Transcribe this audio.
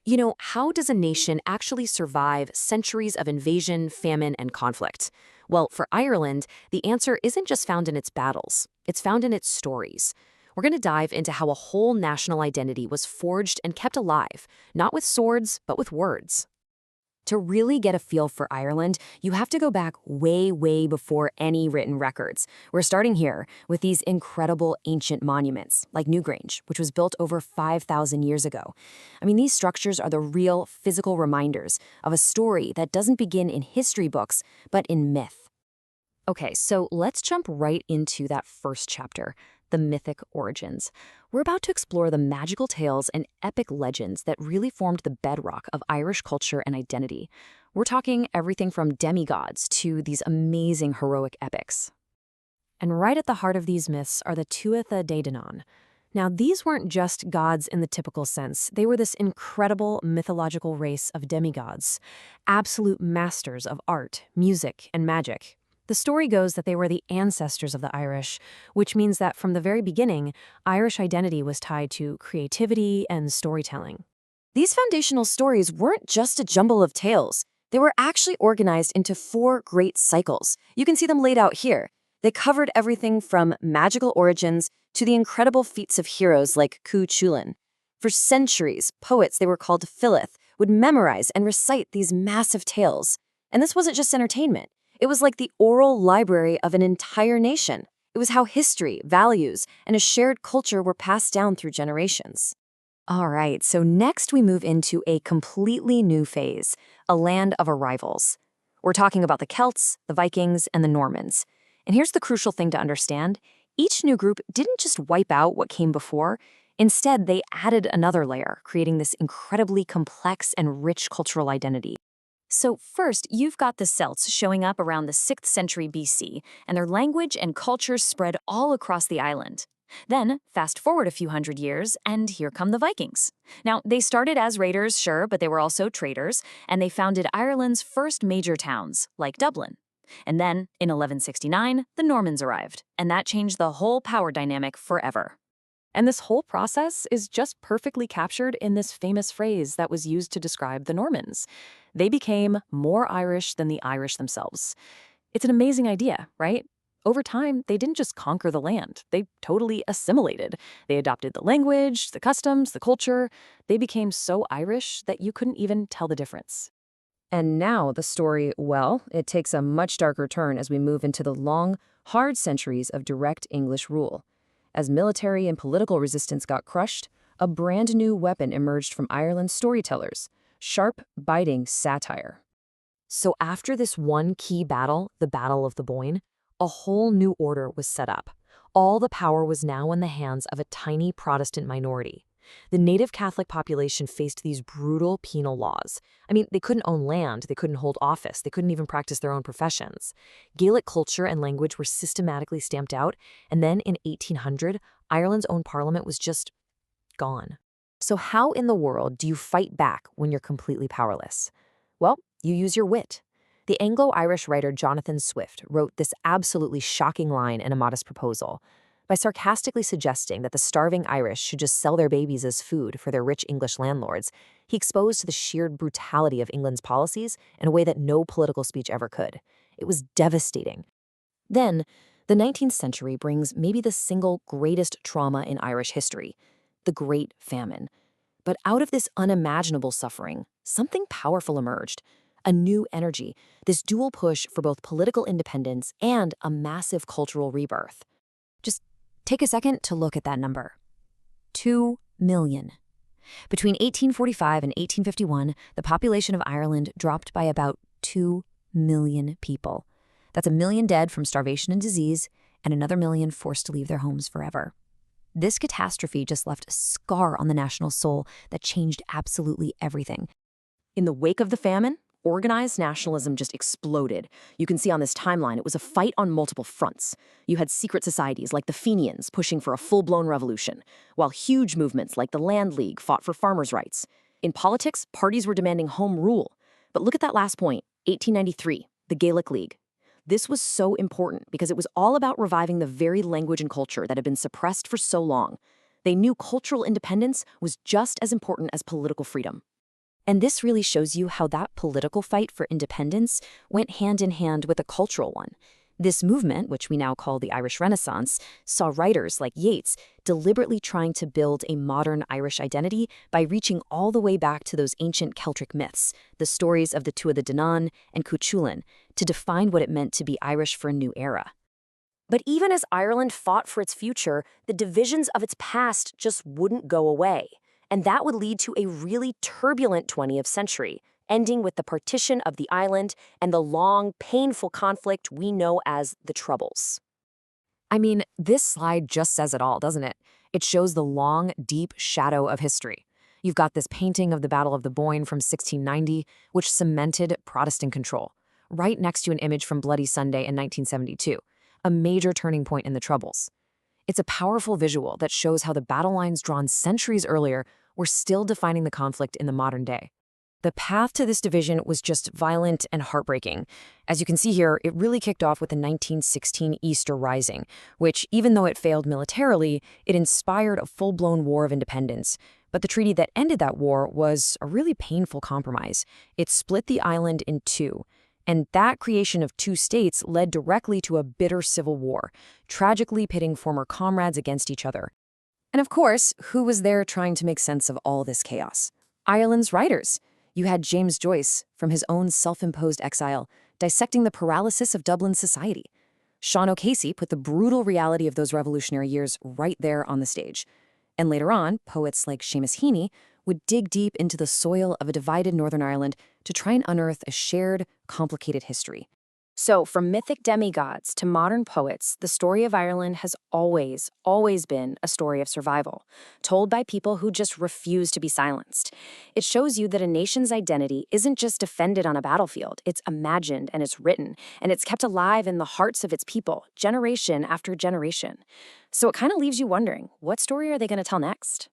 How does a nation actually survive centuries of invasion, famine, and conflict? Well, for Ireland, the answer isn't just found in its battles, it's found in its stories. We're going to dive into how a whole national identity was forged and kept alive, not with swords, but with words. To really get a feel for Ireland, you have to go back way, way before any written records. We're starting here with these incredible ancient monuments, like Newgrange, which was built over 5,000 years ago. I mean, these structures are the real physical reminders of a story that doesn't begin in history books, but in myth. Okay, so let's jump right into that first chapter, the mythic origins. We're about to explore the magical tales and epic legends that really formed the bedrock of Irish culture and identity. We're talking everything from demigods to these amazing heroic epics. And right at the heart of these myths are the Tuatha De Danann. Now, these weren't just gods in the typical sense. They were this incredible mythological race of demigods, absolute masters of art, music, and magic. The story goes that they were the ancestors of the Irish, which means that from the very beginning, Irish identity was tied to creativity and storytelling. These foundational stories weren't just a jumble of tales. They were actually organized into 4 great cycles. You can see them laid out here. They covered everything from magical origins to the incredible feats of heroes like Cú Chulainn. For centuries, poets they were called Philith would memorize and recite these massive tales. And this wasn't just entertainment. It was like the oral library of an entire nation. It was how history, values, and a shared culture were passed down through generations. All right, so next we move into a completely new phase, a land of arrivals. We're talking about the Celts, the Vikings, and the Normans. And here's the crucial thing to understand. Each new group didn't just wipe out what came before. Instead, they added another layer, creating this incredibly complex and rich cultural identity. So first, you've got the Celts showing up around the 6th century BC, and their language and culture spread all across the island. Then, fast forward a few hundred years, and here come the Vikings. Now, they started as raiders, sure, but they were also traders, and they founded Ireland's first major towns, like Dublin. And then, in 1169, the Normans arrived, and that changed the whole power dynamic forever. And this whole process is just perfectly captured in this famous phrase that was used to describe the Normans. They became more Irish than the Irish themselves. It's an amazing idea, right? Over time, they didn't just conquer the land. They totally assimilated. They adopted the language, the customs, the culture. They became so Irish that you couldn't even tell the difference. And now the story, well, it takes a much darker turn as we move into the long, hard centuries of direct English rule. As military and political resistance got crushed, a brand new weapon emerged from Ireland's storytellers: sharp, biting satire. So after this one key battle, the Battle of the Boyne, a whole new order was set up. All the power was now in the hands of a tiny Protestant minority. The native Catholic population faced these brutal penal laws. I mean, they couldn't own land, they couldn't hold office, they couldn't even practice their own professions. Gaelic culture and language were systematically stamped out, and then in 1800, Ireland's own parliament was just gone. So how in the world do you fight back when you're completely powerless? Well, you use your wit. The Anglo-Irish writer Jonathan Swift wrote this absolutely shocking line in A Modest Proposal. By sarcastically suggesting that the starving Irish should just sell their babies as food for their rich English landlords, he exposed the sheer brutality of England's policies in a way that no political speech ever could. It was devastating. Then, the 19th century brings maybe the single greatest trauma in Irish history, the Great Famine. But out of this unimaginable suffering, something powerful emerged. A new energy, this dual push for both political independence and a massive cultural rebirth. Just take a second to look at that number. 2 million. Between 1845 and 1851, the population of Ireland dropped by about 2 million people. That's 1 million dead from starvation and disease, and another million forced to leave their homes forever. This catastrophe just left a scar on the national soul that changed absolutely everything. In the wake of the famine, organized nationalism just exploded. You can see on this timeline, it was a fight on multiple fronts. You had secret societies like the Fenians pushing for a full-blown revolution, while huge movements like the Land League fought for farmers' rights. In politics, parties were demanding home rule. But look at that last point, 1893, the Gaelic League. This was so important because it was all about reviving the very language and culture that had been suppressed for so long. They knew cultural independence was just as important as political freedom. And this really shows you how that political fight for independence went hand in hand with a cultural one. This movement, which we now call the Irish Renaissance, saw writers like Yeats deliberately trying to build a modern Irish identity by reaching all the way back to those ancient Celtic myths, the stories of the Tuatha De Danann and Cuchulainn, to define what it meant to be Irish for a new era. But even as Ireland fought for its future, the divisions of its past just wouldn't go away. And that would lead to a really turbulent 20th century, ending with the partition of the island and the long, painful conflict we know as the Troubles. I mean, this slide just says it all, doesn't it? It shows the long, deep shadow of history. You've got this painting of the Battle of the Boyne from 1690, which cemented Protestant control, right next to an image from Bloody Sunday in 1972, a major turning point in the Troubles. It's a powerful visual that shows how the battle lines drawn centuries earlier were still defining the conflict in the modern day. The path to this division was just violent and heartbreaking. As you can see here, it really kicked off with the 1916 Easter Rising, which, even though it failed militarily, it inspired a full-blown war of independence. But the treaty that ended that war was a really painful compromise. It split the island in two. And that creation of two states led directly to a bitter civil war, tragically pitting former comrades against each other. And of course, who was there trying to make sense of all this chaos? Ireland's writers. You had James Joyce, from his own self-imposed exile, dissecting the paralysis of Dublin society. Sean O'Casey put the brutal reality of those revolutionary years right there on the stage. And later on, poets like Seamus Heaney would dig deep into the soil of a divided Northern Ireland to try and unearth a shared, complicated history. So, from mythic demigods to modern poets, the story of Ireland has always been a story of survival, told by people who just refuse to be silenced. It shows you that a nation's identity isn't just defended on a battlefield, it's imagined and it's written, and it's kept alive in the hearts of its people, generation after generation. So it kind of leaves you wondering, what story are they going to tell next?